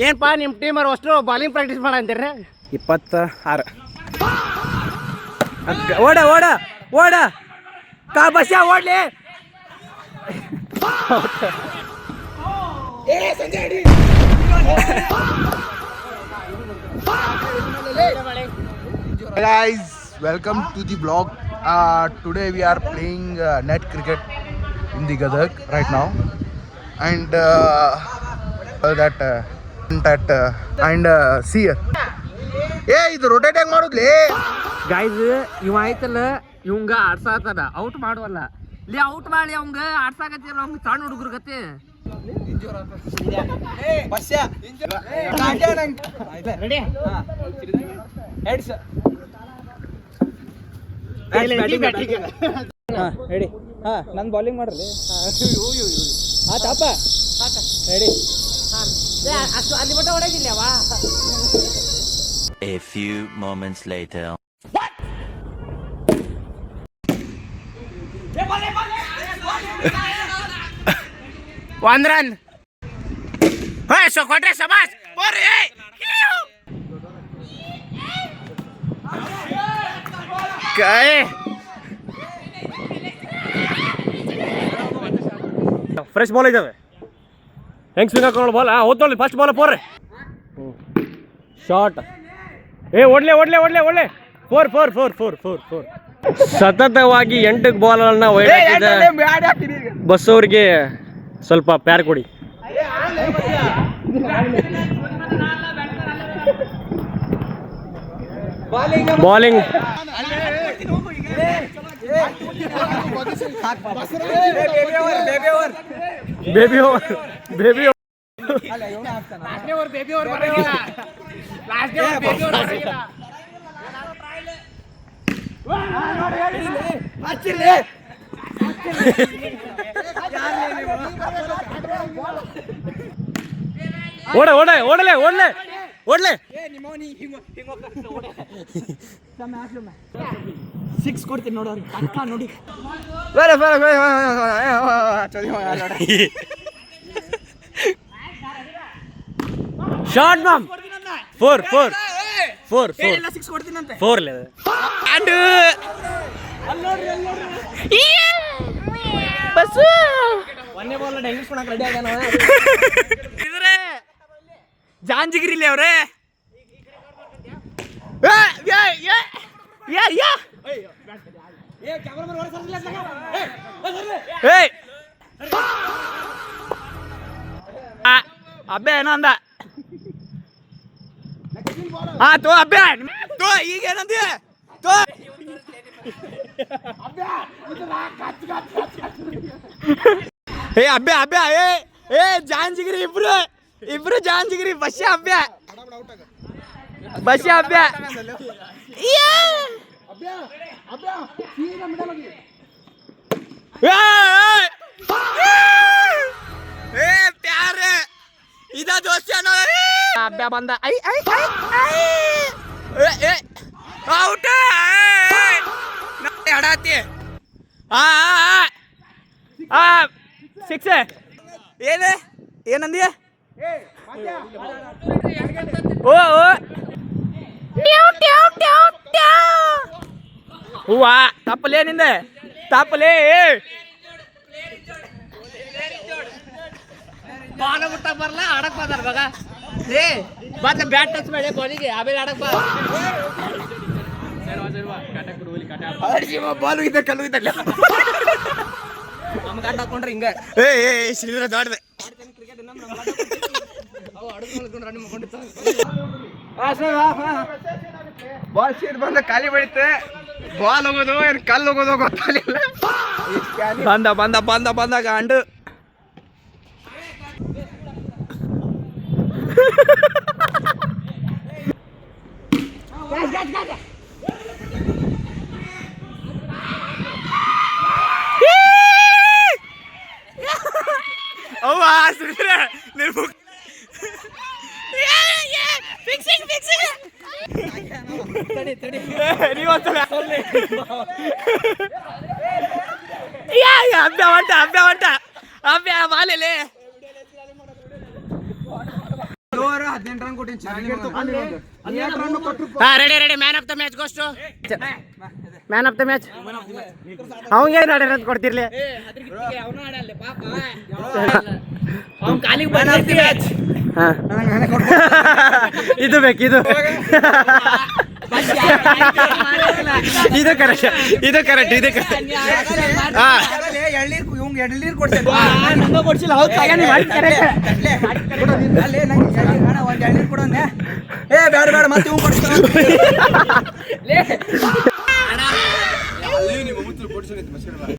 ಏನಪ್ಪ ನಿಮ್ಮ ಟೀಮರ್ ಅಷ್ಟು ಬಾಲಿಂಗ್ ಪ್ರಾಕ್ಟೀಸ್ ಮಾಡ ಅಂತೀರಿ? 26 ಓಡ ಓಡ ಓಡ ಕಾ ಬಸ್ಯಾ ಓಡ್ಲಿ. Guys, welcome to the vlog. Today we are playing net cricket in the Gadag right now, and see here. ಇದು ರೊಟೇಟ್ ಹೆಂಗ್ ಮಾಡುದ್ಲಿ ಗೈಸ್? ಇವ ಆಯ್ತಲ್ಲ, ಇವಂಗ ಆಡ್ಸಾತದ, ಔಟ್ ಮಾಡುವಲ್ಲ. ಇಲ್ಲಿ ಔಟ್ ಮಾಡಿ ಅವಂಗ ಆಡ್ಸಾಕತ್ತಿಲ್ಲ, ಅವಂಗ ಸಣ್ಣ ಹುಡುಗರ ಗತಿ. ರೆಡಿ? ಹಾ, ನನ್ ಬೌಲಿಂಗ್ ಮಾಡ್ರಿ. ಆತಪ್ಪ ರೆಡಿ? ಅಷ್ಟು ಅಲ್ಲಿ ಮಟ್ಟ ಹೊಡಗಿಲ್ಲ ಅವ. A few moments later. One run. Hey, so ಕೊಟ್ರೆ ಸಮಾಸ್ ಬರ್ರಿ. ಕೈ ಫ್ರೆಶ್ ಬಾಲ್ ಇದಾವೆ. ಹೆಂಗ್ ಸ್ವಿಂಗ್ ಹಾಕೊಂಡು ಬಾಲ್ ಓದ್ಕೊಳ್ಳಿ. ಫಸ್ಟ್ ಬಾಲ್ ಪೋರ್ರಿ. ಶಾರ್ಟ್. ಓಡ್ಲೆ ಓಡ್ಲೆ ಓಡ್ಲೆ ಓಡ್ಲೆ. 4. ಸತತವಾಗಿ 8 ಬಾಲ್ಗಳನ್ನ ಹೊಡೆದಿದ್ದ ಬಸ್ ಅವ್ರಿಗೆ ಸ್ವಲ್ಪ ಪ್ಯಾರ್ ಕೊಡಿ. Bowling baby over. ಓಡಲೆ ಓಡಲೆ ಓಡ್ಲೆ ಓಡ್ಲೆ. 6 ಕೊಡ್ತೀನಿ ನೋಡೋರು ಅಕ್ಕ ನೋಡಿ. Short ma'am. 4 6 ಕೊಡ್ತೀನಂತೆ. 4 ಲೆ ಬಸ್ಸು ಒಂದೇ ಬಾಲ್ ಡೈಂಗ್ಸ್ ಮಾಡಕ್ ರೆಡಿ ಆಗ್ಯಾನ. ಇದ್ರೆ ಜಾಂಜಿಗಿರಿಲಿ ಅವ್ರೆ. ಅಬ್ಬೆ ಏನೋ ಅಂದ. ತೋ ಅಬ್ಬೆ ತೋ ಈಗ ಏನಂದಿ ತೋ. ಅಬ್ಬೆ ಅಬ್ಬೆ ಜಾಂಜಿಗಿರಿ ಇಬ್ರು ಜಾಂಜಿಗಿರಿ. ಬಸ್ಯ ಅಬ್ಬೆ ಪ್ಯಾರ ಇದ ದೋಸ್ತ ಅಬ್ಬೆ ಬಂದ. ಔಟ ಹಡಾತಿ. 6 ಏನಂದಿ? ಹೂವ ತಪ್ಪಲೇ ನಿಂದೆ ತಪ್ಪಲೇ. ಬಾಲ ಬಿಟ್ಟ ಬರಲ್ಲ ಆಡಕ್ ಬಂದಾರ ಮಗ. ಮತ್ತೆ ಬ್ಯಾಟ್ ಟಚ್ ಮಾಡಿ ಬಾಲಿಗೆ ಆಮೇಲೆ ಆಡಕ್ ಬಾ. ಬಾಲು ಇದ್ದ ಕಲ್ಲು ಇದ್ದ ನಮ್ಗೆ ಆಟ ಹಾಕೊಂಡ್ರೆ ಹಿಂಗ. ಶ್ರೀಧರ ದಾಡ್ದೆ ಬಾಲ್ ಸೀಟ್ ಬಂದ ಖಾಲಿ ಬೆಳಿತೆ. ಬಾಲ್ ಹೋಗೋದು ಏನು ಕಲ್ಲು ಹೋಗೋದು ಗೊತ್ತಾಗಲಿಲ್ಲ. ಬಂದ ಗಂಡು. ಅವ್ವ ಶ್ರೀಧರ ನಿರ್ಮುಖ. ನೀವೊಂದ್ಸಲ ಅಭ್ಯ ಮಾಲೇಲೆ ready man of the match goes to man of the match ಅವಂಗೆ ಆಡ್ಯಾರ ಅಂತ ಕೊಡ್ತಿರ್ಲಿ ಇದು ಬೇಕು ಇದು ಕರೆಕ್ಟ್ ಇದು ಕರೆಕ್ಟ್ ಎಳ್ನೀರ್ ಕೊಡ್ತೇನೆ ಕೊಡ್ಸಿಲ್ಲ ಹೌದು ಒಂದ್ ಎಳ್ನೀರ್ ಕೊಡೋನೆ ಏ ಬೇಡ ಮತ್ತೆ ಇವ್ ಕೊಡ್ತಾನೆ